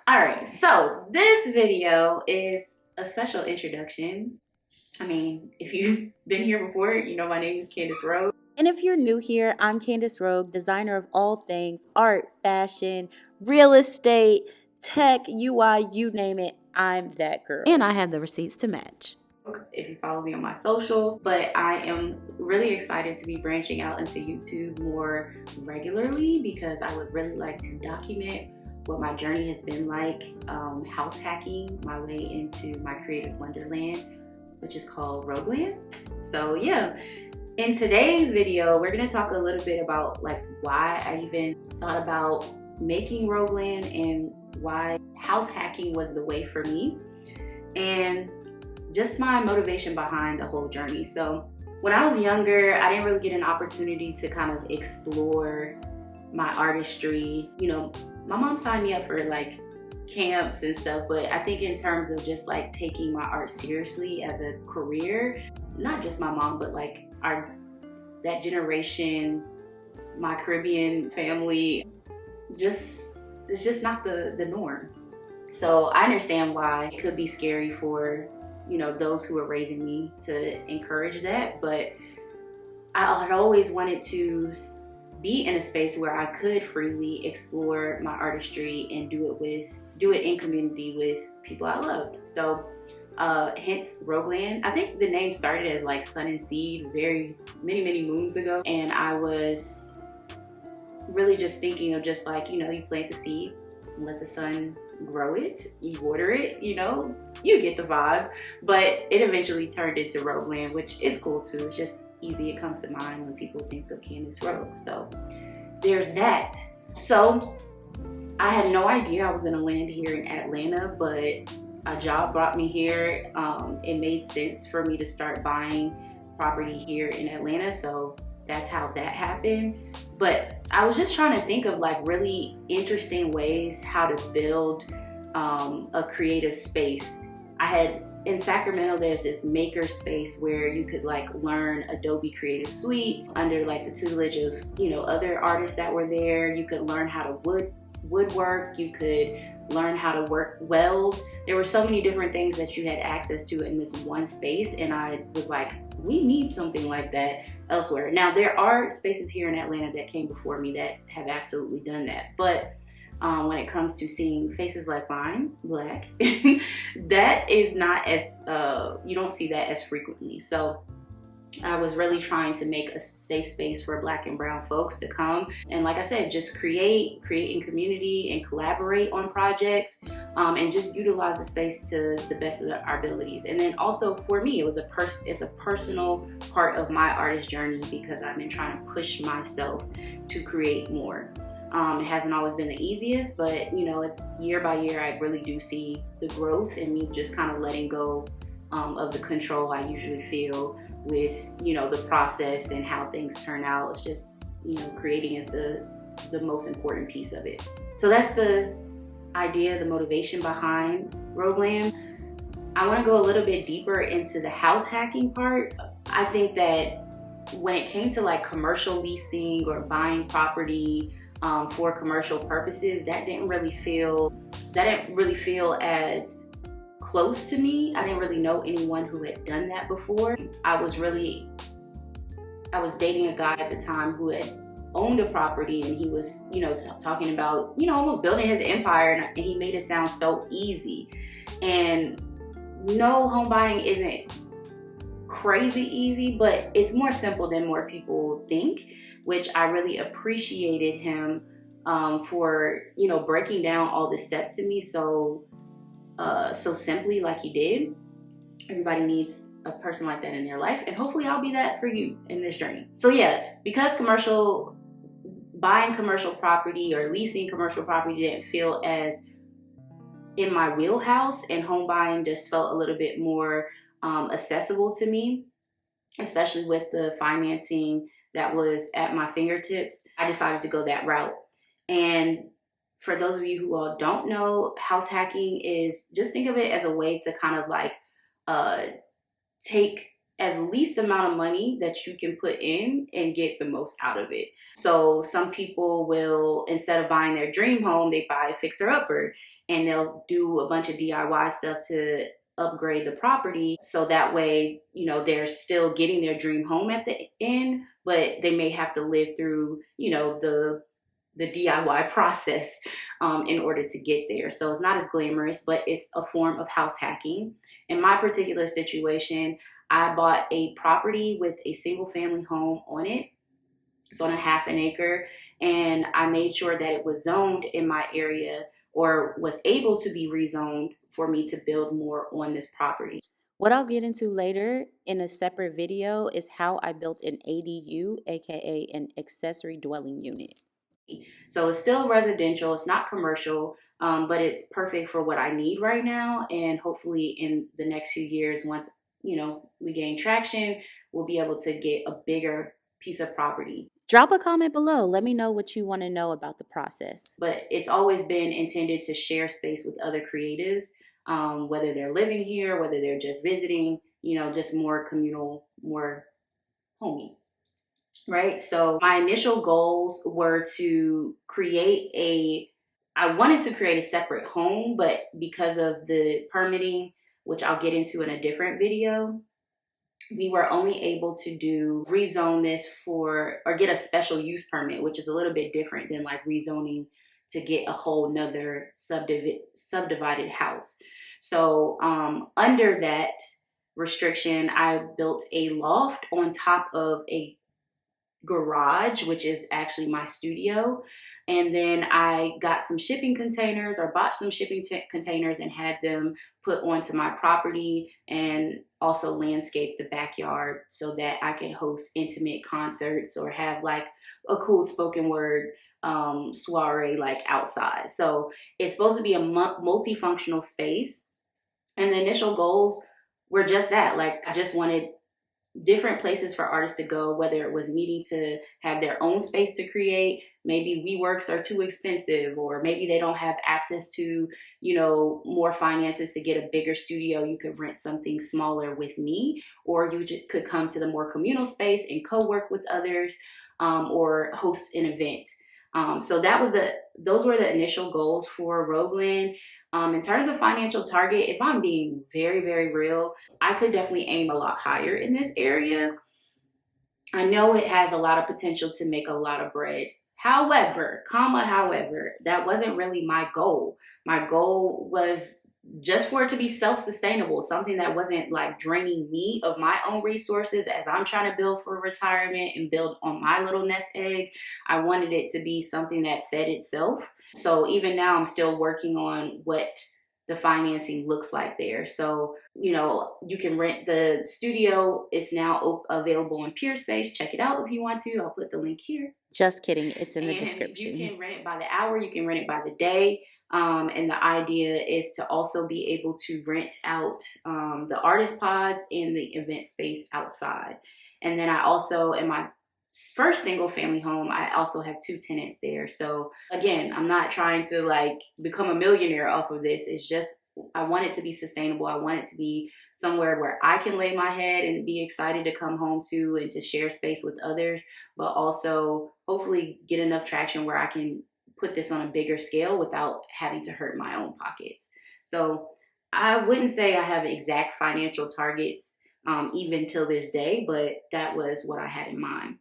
Alright, so this video is a special introduction. I mean, if you've been here before, you know my name is Candace Rose. And if you're new here, I'm Candace Rogue, designer of all things art, fashion, real estate, tech, UI, you name it, I'm that girl. And I have the receipts to match. If you follow me on my socials, but I am really excited to be branching out into YouTube more regularly because I would really like to document what my journey has been like, house hacking my way into my creative wonderland, which is called Rogueland. So yeah, in today's video, we're gonna talk a little bit about like why I even thought about making Rogueland and why house hacking was the way for me, and just my motivation behind the whole journey. So when I was younger, I didn't really get an opportunity to kind of explore my artistry. You know, my mom signed me up for like camps and stuff, but I think in terms of just like taking my art seriously as a career, not just my mom, but like that generation, my Caribbean family, it's just not the norm. So I understand why it could be scary for, you know, those who are raising me to encourage that, but I had always wanted to be in a space where I could freely explore my artistry and do it in community with people I loved. So hence Rogueland. I think the name started as like Sun and Seed many moons ago, and I was really just thinking of just like, you know, you plant the seed, let the sun grow it, you water it, you know, you get the vibe. But it eventually turned into Rogueland, which is cool too. It's just easy. It comes to mind when people think of Candace Rogue. So there's that. So I had no idea I was gonna land here in Atlanta, but a job brought me here. It made sense for me to start buying property here in Atlanta, so that's how that happened. But I was just trying to think of like really interesting ways how to build a creative space. I had in Sacramento, there's this maker space where you could like learn Adobe Creative Suite under like the tutelage of, you know, other artists that were there. You could learn how to woodwork, you could learn how to weld. There were so many different things that you had access to in this one space, and I was like, we need something like that elsewhere. Now there are spaces here in Atlanta that came before me that have absolutely done that, but when it comes to seeing faces like mine, Black, that is not as, you don't see that as frequently. So I was really trying to make a safe space for Black and brown folks to come and, like I said, just create in community and collaborate on projects, and just utilize the space to the best of our abilities. And then also for me, it's a personal part of my artist journey because I've been trying to push myself to create more. It hasn't always been the easiest, but you know, it's year by year I really do see the growth and me just kind of letting go of the control I usually feel with, you know, the process and how things turn out. It's just, you know, creating is the most important piece of it. So that's the idea, the motivation behind Rogueland. I want to go a little bit deeper into the house hacking part. I think that when it came to like commercial leasing or buying property for commercial purposes, that didn't really feel as close to me. I didn't really know anyone who had done that before. I was dating a guy at the time who had owned a property, and he was, you know, talking about, you know, almost building his empire, and he made it sound so easy. And no, home buying isn't crazy easy, but it's more simple than more people think, which I really appreciated him for, you know, breaking down all the steps to me so simply like he did. Everybody needs a person like that in their life, and hopefully I'll be that for you in this journey. So yeah, because buying commercial property or leasing commercial property didn't feel as in my wheelhouse, and home buying just felt a little bit more accessible to me, especially with the financing that was at my fingertips, I decided to go that route. And for those of you who all don't know, house hacking is, just think of it as a way to kind of like take as least amount of money that you can put in and get the most out of it. So some people will, instead of buying their dream home, they buy a fixer-upper, and they'll do a bunch of DIY stuff to upgrade the property, so that way, you know, they're still getting their dream home at the end, but they may have to live through, you know, the DIY process in order to get there. So it's not as glamorous, but it's a form of house hacking. In my particular situation, I bought a property with a single family home on it. It's on a half an acre, and I made sure that it was zoned in my area, or was able to be rezoned for me to build more on this property. What I'll get into later in a separate video is how I built an ADU, aka an accessory dwelling unit. So it's still residential, it's not commercial, but it's perfect for what I need right now. And hopefully in the next few years, once, you know, we gain traction, we'll be able to get a bigger piece of property. Drop a comment below. Let me know what you want to know about the process. But it's always been intended to share space with other creatives, whether they're living here, whether they're just visiting, you know, just more communal, more homey. Right? So my initial goals were to I wanted to create a separate home, but because of the permitting, which I'll get into in a different video, we were only able to rezone this or get a special use permit, which is a little bit different than like rezoning to get a whole nother subdivided house. So under that restriction, I built a loft on top of a garage, which is actually my studio. And then I got some shipping containers, or bought some shipping containers, and had them put onto my property, and also landscape the backyard so that I could host intimate concerts or have like a cool spoken word soiree like outside. So it's supposed to be a multifunctional space. And the initial goals were just that. Like, I just wanted different places for artists to go, whether it was needing to have their own space to create. Maybe WeWorks are too expensive, or maybe they don't have access to, you know, more finances to get a bigger studio. You could rent something smaller with me, or you could come to the more communal space and co-work with others, or host an event. So those were the initial goals for Rogueland. In terms of financial target, if I'm being very, very real, I could definitely aim a lot higher in this area. I know it has a lot of potential to make a lot of bread. However, that wasn't really my goal. My goal was just for it to be self-sustainable, something that wasn't like draining me of my own resources as I'm trying to build for retirement and build on my little nest egg. I wanted it to be something that fed itself. So even now, I'm still working on what the financing looks like there. So, you know, you can rent the studio. It's now available in Peerspace. Check it out if you want to. I'll put the link here. Just kidding. It's in the description. You can rent it by the hour. You can rent it by the day. And the idea is to also be able to rent out the artist pods and the event space outside. And then I also, in my first single family home, I also have 2 tenants there. So again, I'm not trying to like become a millionaire off of this. It's just, I want it to be sustainable. I want it to be somewhere where I can lay my head and be excited to come home to, and to share space with others, but also hopefully get enough traction where I can put this on a bigger scale without having to hurt my own pockets. So I wouldn't say I have exact financial targets even till this day, but that was what I had in mind.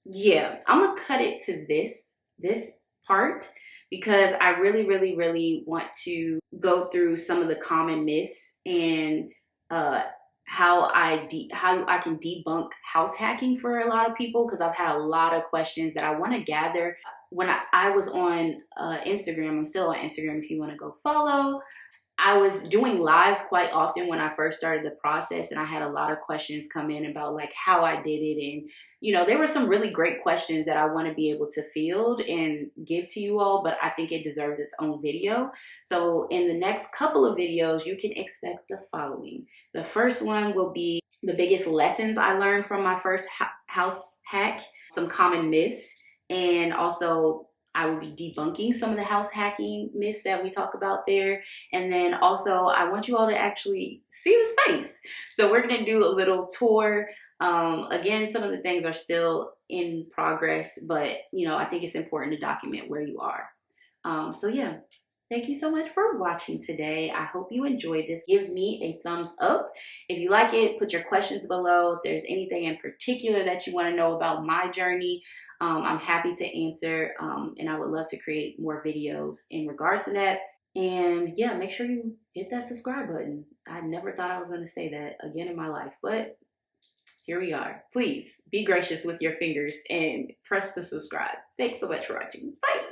Yeah, I'm gonna cut it to this part, because I really, really, really want to go through some of the common myths and how I can debunk house hacking for a lot of people, because I've had a lot of questions that I want to gather. When I was on Instagram, I'm still on Instagram if you want to go follow. I was doing lives quite often when I first started the process, and I had a lot of questions come in about like how I did it. And, you know, there were some really great questions that I want to be able to field and give to you all, but I think it deserves its own video. So in the next couple of videos, you can expect the following. The first one will be the biggest lessons I learned from my first house hack, some common myths, and also I will be debunking some of the house hacking myths that we talk about there. And then also, I want you all to actually see the space. So we're gonna do a little tour. Again, some of the things are still in progress, but I think it's important to document where you are. So yeah, thank you so much for watching today. I hope you enjoyed this. Give me a thumbs up. If you like it, put your questions below. If there's anything in particular that you want to know about my journey, I'm happy to answer, and I would love to create more videos in regards to that. And yeah, make sure you hit that subscribe button. I never thought I was going to say that again in my life, but here we are. Please be gracious with your fingers and press the subscribe. Thanks so much for watching. Bye.